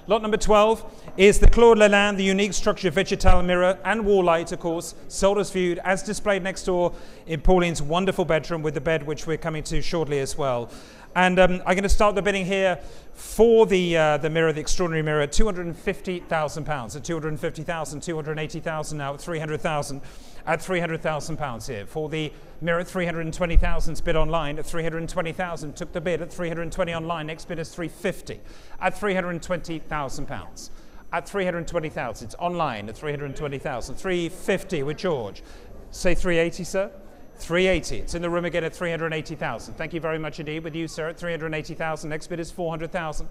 Lot number 12 is the Les Lalanne, the unique structure Végétale mirror and wall light, of course, sold as viewed, as displayed next door in Pauline's wonderful bedroom with the bed, which we're coming to shortly as well. And I'm going to start the bidding here for the mirror, the extraordinary mirror, at £250,000. At 250,000, 280,000 now, at 300,000. At £300,000 here. For the mirror at 320,000, bid online at 320,000. Took the bid at 320 online. Next bid is 350 at £320,000. At 320,000, it's online at 320,000. 350 with George. Say 380, sir. 380. It's in the room again at 380,000. Thank you very much indeed. With you, sir, at 380,000. Next bid is 400,000.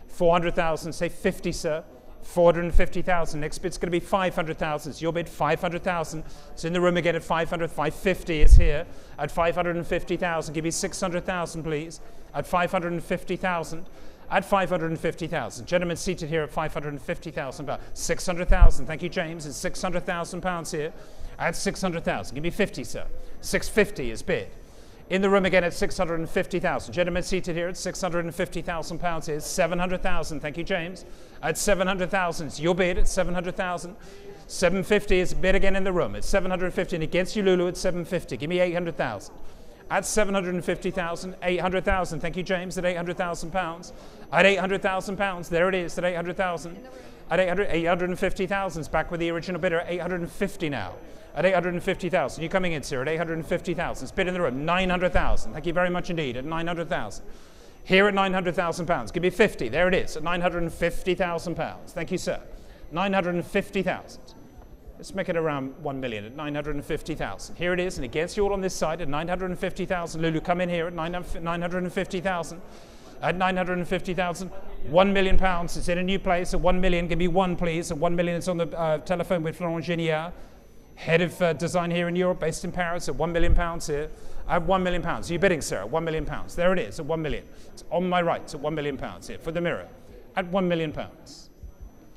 400,000. Say 50, sir. 450,000. Next bid's going to be 500,000. It's your bid, 500,000. It's in the room again at 500. 550 is here at 550,000. Give me 600,000, please. At 550,000. At 550,000. Gentlemen seated here at 550,000. 600,000. Thank you, James. It's 600,000 pounds here. At 600,000. Give me 50, sir. 650 is bid. In the room again at 650,000. Gentlemen seated here at 650,000 pounds here. 700,000. Thank you, James. At 700,000. It's your bid at 700,000. 750 is bid again in the room. It's 750. And against you, Lulu, at 750. Give me 800,000. At 750,000. 800,000. Thank you, James. At 800,000 pounds. At 800,000 pounds. There it is. At 800,000. At 850,000. It's back with the original bidder at 850 now. At 850,000. You coming in, sir, at 850,000. It's bid in the room. 900,000. Thank you very much indeed. At 900,000. Here at 900,000 pounds. Give me 50. There it is. At 950,000 pounds. Thank you, sir. 950,000. Let's make it around 1 million at 950,000. Here it is. And against you all on this side at 950,000. Lulu, come in here at 950,000. At 950,000. 1 million pounds. It's in a new place at 1 million. Give me one, please. At 1 million, it's on the telephone with Florent Genier. Head of design here in Europe, based in Paris, at 1 million pounds here. At 1 million pounds. Are you bidding, sir? At 1 million pounds. There it is, at 1 million. It's on my right, at 1 million pounds here for the mirror. At 1 million pounds.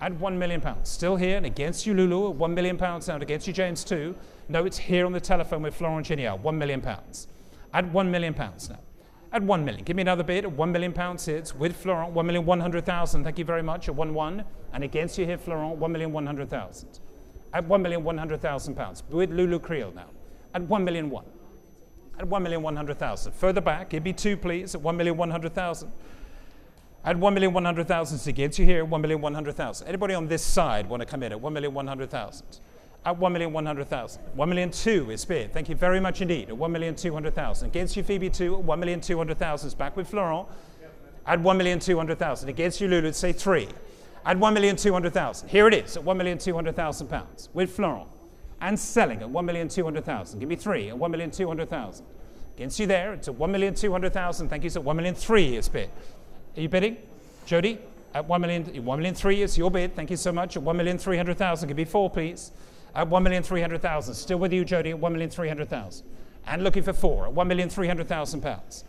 At 1 million pounds. Still here, and against you, Lulu, at 1 million pounds now. And against you, James, too. No, it's here on the telephone with Florent Genier. 1 million pounds. At 1 million pounds now. At 1 million. Give me another bid at 1 million pounds here. It's with Florent. 1,100,000. Thank you very much. At 1-1. And against you here, Florent, 1,100,000. At 1,100,000 pounds. With Lulu Creel now. At 1,000,001. At 1,100,000. Further back, give me two, please. At 1,100,000. At 1,100,000. It's against you here. 1,100,000. Anybody on this side want to come in at 1,100,000? At 1,100,000. 1,002,000 is bid. Thank you very much indeed. At 1,200,000. Against you, Phoebe, too. At 1,200,000. Back with Florent. At 1,200,000. Against you, Lulu, say 3. At 1,200,000. Here it is at 1,200,000 pounds with Florent. And selling at 1,200,000. Give me 3 at 1,200,000. Against you there, it's at 1,200,000. Thank you, sir. 1,003,000 is bid. Are you bidding? Jody? At 1,003,000 is your bid. Thank you so much. At 1,300,000. Give me 4, please. At 1,300,000. Still with you, Jody, at 1,300,000. And looking for 4 at 1,300,000 pounds.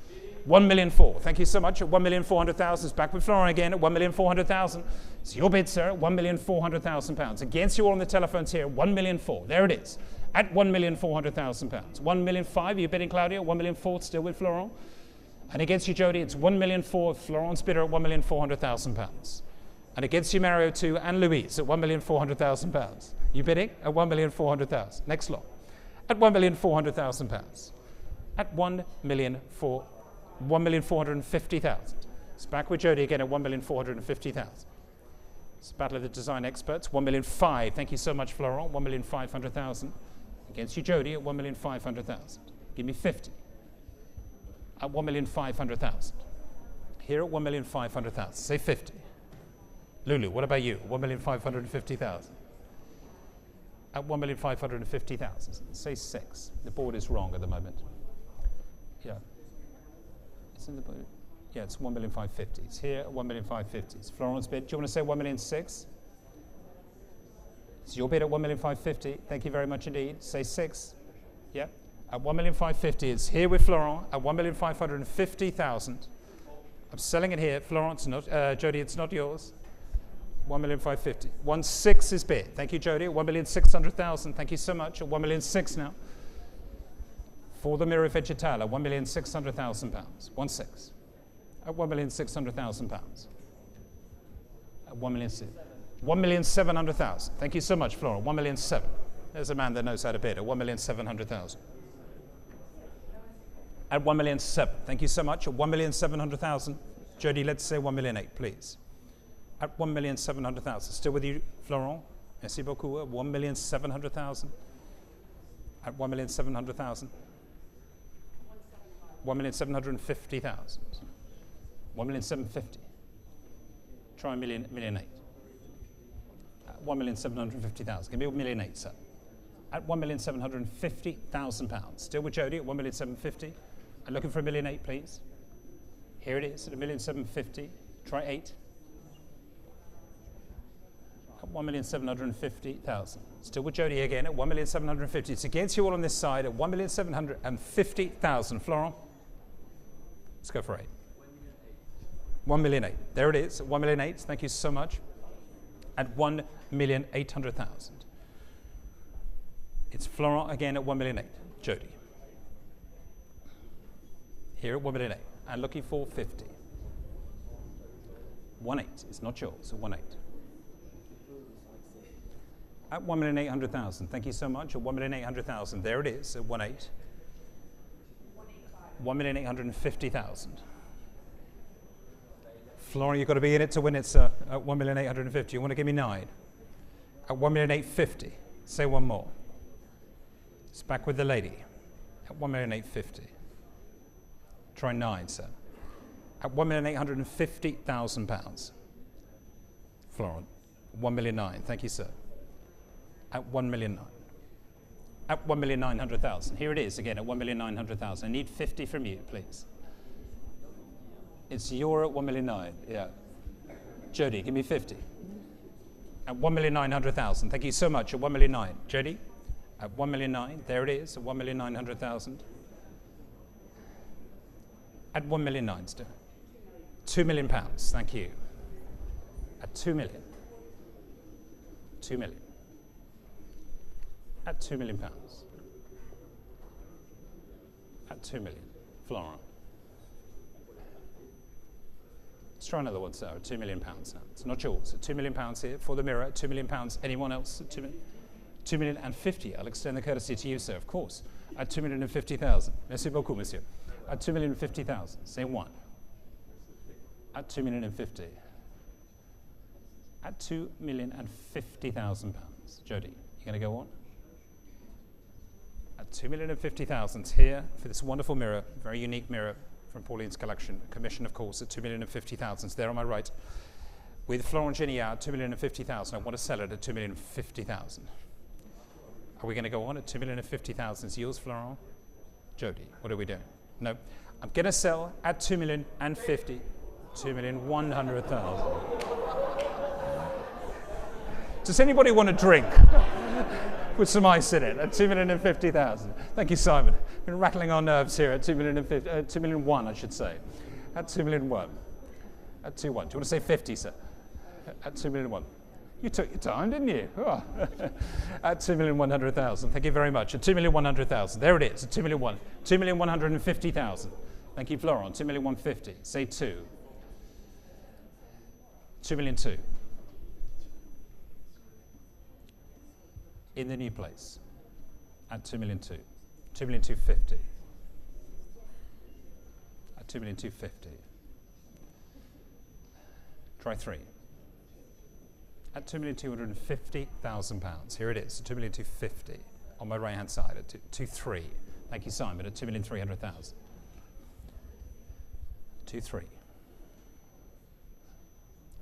1,004,000. Thank you so much. At 1,400,000. It's back with Florent again at 1,400,000. It's your bid, sir, at 1,400,000 pounds. Against you all on the telephones here, 1,004,000. There it is. At 1,400,000 pounds. 1,005,000. You're bidding, Claudia. 1,004,000. Still with Florent. And against you, Jody, it's 1,004,000. Florent's bidder at 1,400,000 pounds. And against you, Mario, too, and Louise at 1,400,000 pounds. You bidding at 1,400,000. Next lot. At 1,400,000 pounds. At 1,450,000. It's back with Jody again at 1,450,000. It's Battle of the Design Experts. 1,005,000. Thank you so much, Florent. 1,500,000. Against you, Jody, at 1,500,000. Give me 50. At 1,500,000. Here at 1,500,000. Say 50. Lulu, what about you? 1,550,000. At 1,550,000. Say 6. The board is wrong at the moment. Yeah. It's in the board. Yeah, it's 1,550,000. It's here at 1,550,000. It's Florent's bid. Do you want to say 1,600,000? It's your bid at 1,550,000. Thank you very much indeed. Say 6. Yeah. At 1,550,000. It's here with Florent at 1,550,000. I'm selling it here. Florent's not, Jody, it's not yours. 1,550,000. 1,600,000 is bid. Thank you, Jody. 1,600,000. Thank you so much. At 1,600,000 now. For the mirror Végétale at 1,600,000 pounds. 1,600,000. At 1,600,000 pounds. At 1,700,000. Thank you so much, Florent. 1,700,000. There's a man that knows how to bid at 1,700,000. At 1,700,000. Thank you so much. At 1,700,000. Jody, let's say 1,800,000, please. At 1,700,000. Still with you, Florent? Merci beaucoup. At 1,700,000. At 1,700,000. 1,750,000. 1,750,000. Try 1,800,000. 1,750,000. Give me 1,800,000, sir. At £1,750,000. Still with Jody at 1,750,000. I'm looking for 1,800,000, please. Here it is at 1,750,000. Try 8. At 1,750,000. Still with Jody again at 1,750,000. It's against you all on this side at 1,750,000. Florent, let's go for 8. 1,800,000. There it is at 1,800,000. Thank you so much. At 1,800,000. It's Florent again at 1,800,000. Jody. Here at 1,800,000. And looking for 50. 1,800,000. It's not yours. At 1,800,000. At 1,800,000. Thank you so much. At 1,800,000. There it is at 1,800,000. 1,850,000. Florent, you've got to be in it to win it, sir. At 1,850,000. You want to give me 9? At 1,850,000. Say one more. It's back with the lady. At 1,850,000. Try 9, sir. At £1,850,000. Florent. 1,900,000. Thank you, sir. At 1,900,000. At 1,900,000. Here it is again at 1,900,000. I need 50 from you, please. It's you're at 1,900,000. Yeah. Jody, give me 50. At 1,900,000. Thank you so much. At 1,900,000. Jody, at 1,900,000. There it is at 1,900,000. At 1,900,000 still. £2 million. Thank you. At 2 million. 2 million. At £2 million. At 2 million. Florent. Let's try another one, sir. At £2 million now. It's not yours. At £2 million here for the mirror. At £2 million. Anyone else? At 2,050,000. I'll extend the courtesy to you, sir, of course. At 2,050,000. Merci beaucoup, monsieur. At 2,050,000. Say 1. At 2,050,000. At £2,050,000. Jody, you going to go on? At 2,050,000 here for this wonderful mirror, very unique mirror from Pauline's collection. Commission, of course, at 2,050,000. There on my right. With Florent Geniard at 2,050,000. I want to sell it at 2,050,000. Are we going to go on at 2,050,000? It's yours, Florent? Jody, what are we doing? No. I'm going to sell at 2,050,000. 2,100,000. Does anybody want a drink with some ice in it at 2,050,000? Thank you, Simon. Been rattling our nerves here at 2,001,000, I should say. At 2,001,000. At 2,100,000. Do you want to say 50, sir? At 2,001,000. You took your time, didn't you? Oh. At 2,100,000. Thank you very much. At 2,100,000. There it is. At 2,001,000. 2,150,000. Thank you, Florent. 2,150,000. Say 2. 2,200,000. In the new place. At 2,200,000. 2,250,000. At 2,250,000. Try 3. At £2,250,000. Here it is, £2,250,000 on my right hand side at 2,300,000. Thank you, Simon, at 2,300,000. 2,300,000.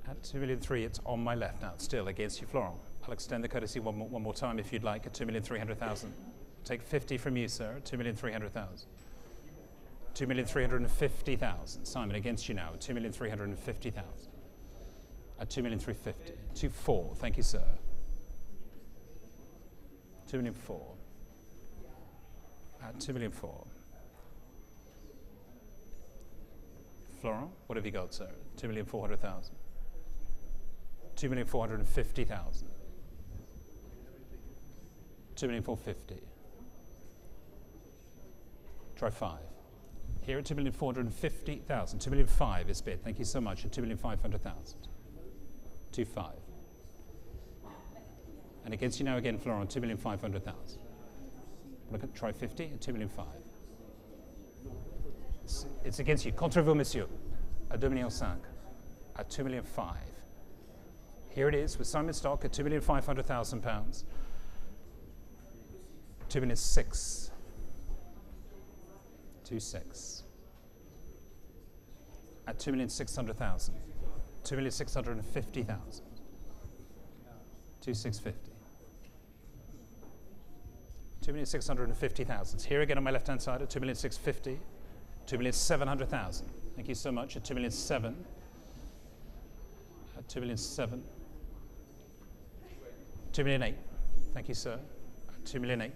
At 2,300,000, it's on my left now. It's still against you, Florent. I'll extend the courtesy one more time if you'd like at 2,300,000. Take 50 from you, sir, at 2,300,000. 2,350,000. Simon, against you now at 2,350,000. At 2,350,000. 2,400,000. Thank you, sir. 2,400,000. At 2,400,000. Florent, what have you got, sir? 2,400,000. 2,450,000. 2,450,000. Try 5. Here at 2,450,000. 2,500,000 is bid. Thank you so much. At 2,500,000. 2.5. And against you now again, Florent, 2,500,000. Look at try 50 and 2,500,000. It's against you. Contre vous, monsieur. À 2,500,000. At 2,500,000. Here it is with Simon Stock at £2,500,000. 2,600,000. 2.6. At 2,600,000. 2,650,000. 2,650. 2,650,000. Here again on my left-hand side at 2,650,000. 2,700,000. Thank you so much at 2,700,000. At 2,700,000. 2,800,000. Thank you, sir. At 2,800,000.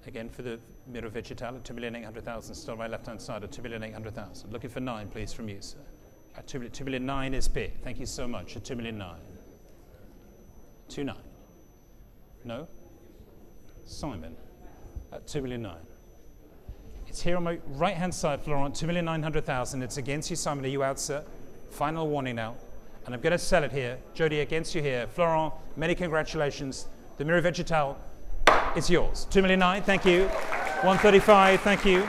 Again for the Miro Végétale at 2,800,000. Still on my left-hand side at 2,800,000. Looking for 9, please, from you, sir. At 2,900,000 is bid. Thank you so much. At 2,900,000. 2,900,000. No? Simon at 2,900,000. It's here on my right-hand side, Florent, 2,900,000. It's against you, Simon. Are you out, sir? Final warning now. And I'm going to sell it here. Jody, against you here. Florent, many congratulations. The Miro Végétale, it's yours. 2,900,000, thank you. 135, thank you.